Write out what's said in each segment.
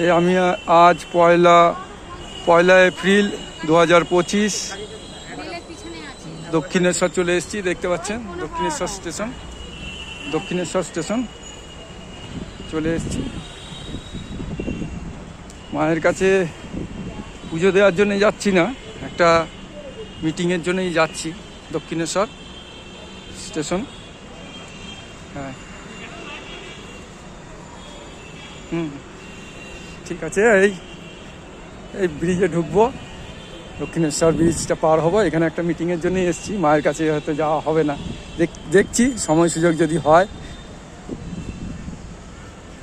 এই আমি আজ পয়লা এপ্রিল 2025 দক্ষিণেশ্বর চলে এসেছি। দেখতে পাচ্ছেন দক্ষিণেশ্বর স্টেশন চলে এসেছি। মায়ের কাছে পুজো দেওয়ার জন্য যাচ্ছি না, একটা মিটিংয়ের জন্যই যাচ্ছি। দক্ষিণেশ্বর স্টেশন, হ্যাঁ ঠিক আছে। এই ব্রিজে ঢুকবো, দক্ষিণেশ্বর ব্রিজটা পার হবো। এখানে একটা মিটিংয়ের জন্যই এসেছি। মায়ের কাছে হয়তো যাওয়া হবে না, দেখছি সময় সুযোগ যদি হয়।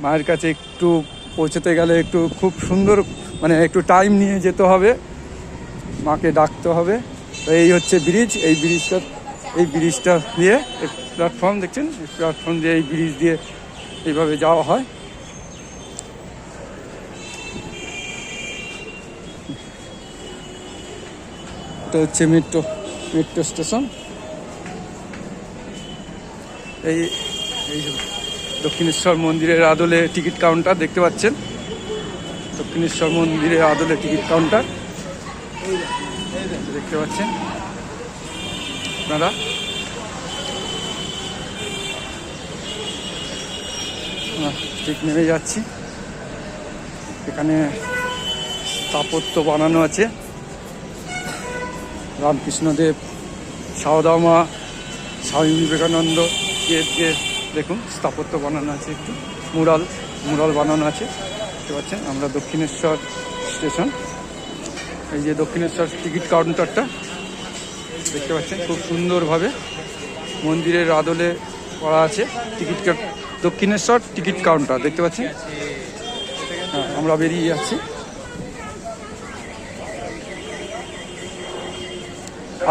মায়ের কাছে একটু পৌঁছতে গেলে একটু খুব সুন্দর, মানে একটু টাইম নিয়ে যেতে হবে, মাকে ডাকতে হবে। তো এই হচ্ছে ব্রিজ, এই ব্রিজটা দিয়ে প্ল্যাটফর্ম দেখছেন, প্ল্যাটফর্ম দিয়ে এই ব্রিজ দিয়ে এইভাবে যাওয়া হয়। এটা হচ্ছে মেট্রো স্টেশন। এই দক্ষিণেশ্বর মন্দিরের আদলে টিকিট কাউন্টার দেখতে পাচ্ছেন। দক্ষিণেশ্বর মন্দিরের আদলে টিকিট কাউন্টার দেখতে পাচ্ছেন আপনারা। ঠিক নেমে যাচ্ছি। এখানে স্থাপত্য বানানো আছে, রামকৃষ্ণদেব, সারদা মা, স্বামী বিবেকানন্দ দিয়ে দেখুন স্থাপত্য বানানো আছে, একটু মুরাল বানানো আছে দেখতে পাচ্ছেন। আমরা দক্ষিণেশ্বর স্টেশন, এই যে দক্ষিণেশ্বর টিকিট কাউন্টারটা দেখতে পাচ্ছেন, খুব সুন্দরভাবে মন্দিরের আদলে করা আছে। দক্ষিণেশ্বর টিকিট কাউন্টার দেখতে পাচ্ছেন। হ্যাঁ, আমরা বেরিয়ে যাচ্ছি।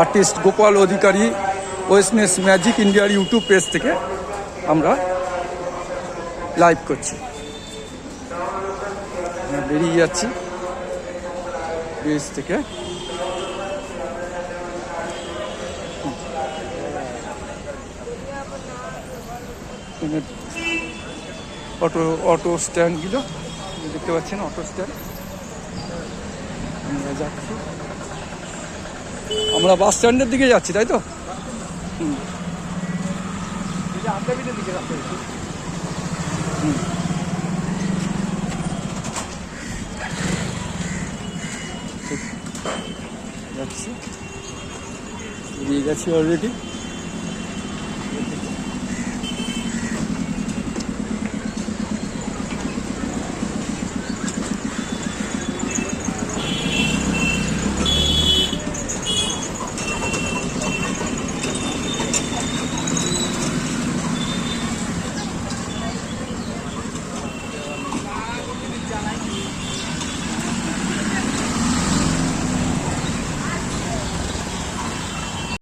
আর্টিস্ট গোপাল অধিকারী ওয়েস্টনেস ম্যাজিক ইন্ডিয়ার ইউটিউব পেজ থেকে আমরা লাইভ করছি। বেরিয়ে যাচ্ছি পেজ থেকে। অটো স্ট্যান্ডগুলো দেখতে পাচ্ছেন, অটো স্ট্যান্ড। আমরা যাচ্ছি, আমরা বাস স্ট্যান্ডের দিকে যাচ্ছি, তাই তো? যাচ্ছি, বেরিয়ে গেছি অলরেডি।